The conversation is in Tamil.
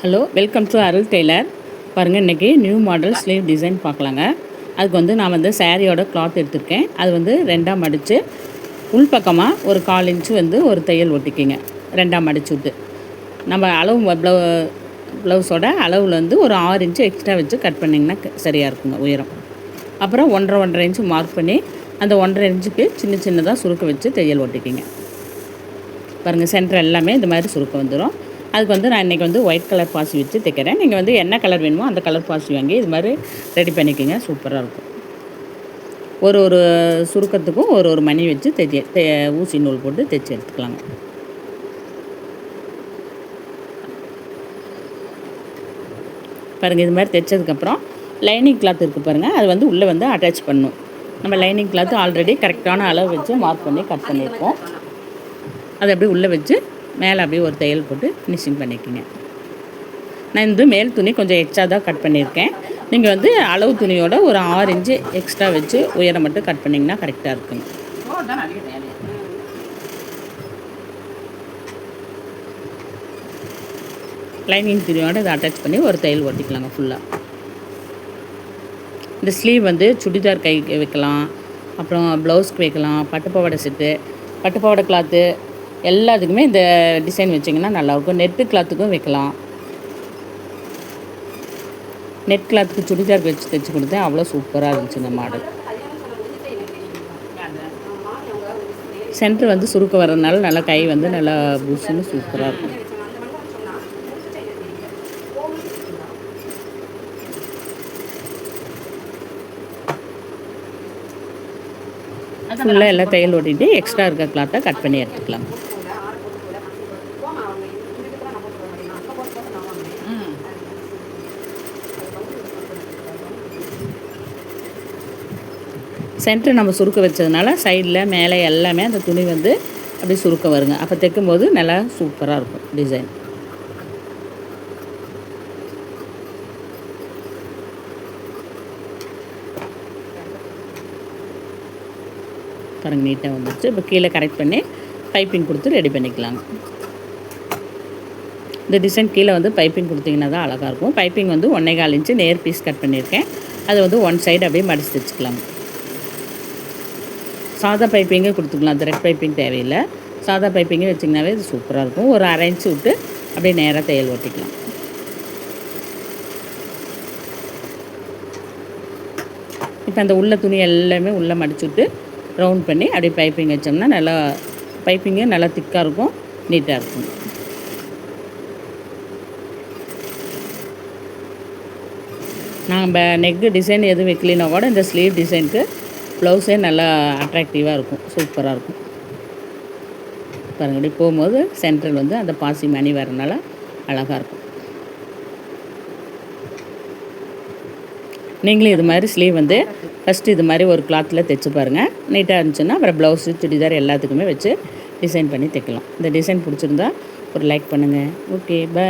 Hello, welcome to Arul tailor. பாருங்கள், இன்றைக்கி நியூ மாடல் ஸ்லீவ் டிசைன் பார்க்கலாங்க. அதுக்கு நான் சாரியோட கிளாத் எடுத்திருக்கேன். அது ரெண்டாக மடித்து உள்பக்கமாக ஒரு 1/4 இன்ச்சு ஒரு தையல் ஒட்டிக்கிங்க. ரெண்டாக மடித்து விட்டு நம்ம அளவு ப்ளவுஸோட அளவில் ஒரு 6 இன்ச்சு எக்ஸ்ட்ரா வச்சு கட் பண்ணிங்கன்னா சரியாக இருக்குங்க உயரம். அப்புறம் 1.5 இன்ச்சு மார்க் பண்ணி அந்த 1.5 இன்ச்சுக்கு சின்ன சின்னதாக சுருக்க வச்சு தையல் ஒட்டிக்கிங்க. பாருங்கள், சென்டர் எல்லாமே இந்த மாதிரி சுருக்க வந்துடும். அதுக்கு நான் இன்றைக்கி ஒயிட் கலர் பாசி வச்சு தைக்கிறேன். நீங்கள் என்ன கலர் வேணுமோ அந்த கலர் பாசி வாங்கி இது மாதிரி ரெடி பண்ணிக்கோங்க. சூப்பராக இருக்கும். ஒரு சுருக்கத்துக்கும் ஒரு மணி வச்சு ஊசி நூல் போட்டு தைச்சி எடுத்துக்கலாங்க. பாருங்கள், இது மாதிரி தைச்சதுக்கப்புறம் லைனிங் கிளாத் இருக்குது பாருங்கள், அது உள்ளே அட்டாச் பண்ணணும். நம்ம லைனிங் கிளாத்து ஆல்ரெடி கரெக்டான அளவு வச்சு மார்க் பண்ணி கட் பண்ணியிருக்கோம். அதை அப்படியே உள்ளே வச்சு மேலே அப்படியே ஒரு தையல் போட்டு ஃபினிஷிங் பண்ணிக்கோங்க. நான் மேல் துணி கொஞ்சம் எக்ஸ்ட்ரா தான் கட் பண்ணியிருக்கேன். நீங்கள் அளவு துணியோட ஒரு 6 இன்ச்சு எக்ஸ்ட்ரா வச்சு உயரம் மட்டும் கட் பண்ணிங்கன்னா கரெக்டாக இருக்குங்க. லைனிங் துணியோட இதை அட்டாச் பண்ணி ஒரு தையல் ஓட்டிக்கலாங்க ஃபுல்லாக. இந்த ஸ்லீவ் சுடிதார் கைக்கு வைக்கலாம், அப்புறம் ப்ளவுஸ்க்கு வைக்கலாம், பட்டுப்பாவாடை செட்டு, பட்டுப்பாவாடை கிளாத்து எல்லாத்துக்குமே இந்த டிசைன் வச்சிங்கன்னா நல்லாயிருக்கும். நெட்டு கிளாத்துக்கும் வைக்கலாம். நெட் கிளாத்துக்கு சுடிதார் வச்சு தைச்சி கொடுத்தேன், அவ்வளோ சூப்பராக இருந்துச்சு இந்த மாடல். சென்டர் சுருக்க வர்றதுனால நல்லா கை நல்லா புஷுன்னு சூப்பராக இருக்கும். ஃபுல்லாக எல்லாம் தையல் ஓட்டிட்டு எக்ஸ்ட்ரா இருக்க கிளாத்தை கட் பண்ணி எடுத்துக்கலாம். சென்டர் நம்ம சுருக்க வச்சதுனால சைடில் மேலே எல்லாமே அந்த துணி அப்படி சுருக்க வருங்க. அப்போ தைக்கும்போது நல்லா சூப்பராக இருக்கும் டிசைன். பாருங்கள், நீட்டாக வந்துடுச்சு. இப்போ கீழே கரெக்ட் பண்ணி பைப்பிங் கொடுத்து ரெடி பண்ணிக்கலாங்க. இந்த டிசைன் கீழே பைப்பிங் கொடுத்தீங்கன்னா தான் அழகாக இருக்கும். பைப்பிங் 1.25 இன்ச்சு நேர் பீஸ் கட் பண்ணியிருக்கேன். அது ஒன் சைடு அப்படியே மடித்து தைச்சிக்கலாங்க. சாதா பைப்பிங்கே கொடுத்துக்கலாம், த்ரெட் பைப்பிங் தேவையில்லை. சாதா பைப்பிங்கே வச்சிங்கனாவே இது சூப்பராக இருக்கும். ஒரு 1/2 இன்ச்சு விட்டு அப்படியே நேராக தையல் ஓட்டிக்கலாம். இப்போ அந்த உள்ள துணி எல்லாமே உள்ளே மடிச்சு விட்டு ரவுண்ட் பண்ணி அப்படியே பைப்பிங் வச்சோம்னா நல்லா பைப்பிங்கு நல்லா திக்காக இருக்கும், நீட்டாக இருக்கும். நம்ம நெக்கு டிசைன் எதுவும் வைக்கலினா கூட இந்த ஸ்லீவ் டிசைனுக்கு ப்ளவுஸே நல்லா அட்ராக்டிவாக இருக்கும், சூப்பராக இருக்கும். பாருங்கள், இப்படி போகும்போது சென்டர் அந்த பாசி மணி வரனால அழகாக இருக்கும். நீங்களும் இது மாதிரி ஸ்லீவ் ஃபஸ்ட்டு இது மாதிரி ஒரு கிளாத்தில் தைச்சி பாருங்கள். நீட்டாக இருந்துச்சுன்னா அப்புறம் ப்ளவுஸு சுடிதார் எல்லாத்துக்குமே வச்சு டிசைன் பண்ணி தைக்கலாம். இந்த டிசைன் பிடிச்சிருந்தா ஒரு லைக் பண்ணுங்கள். Okay, by.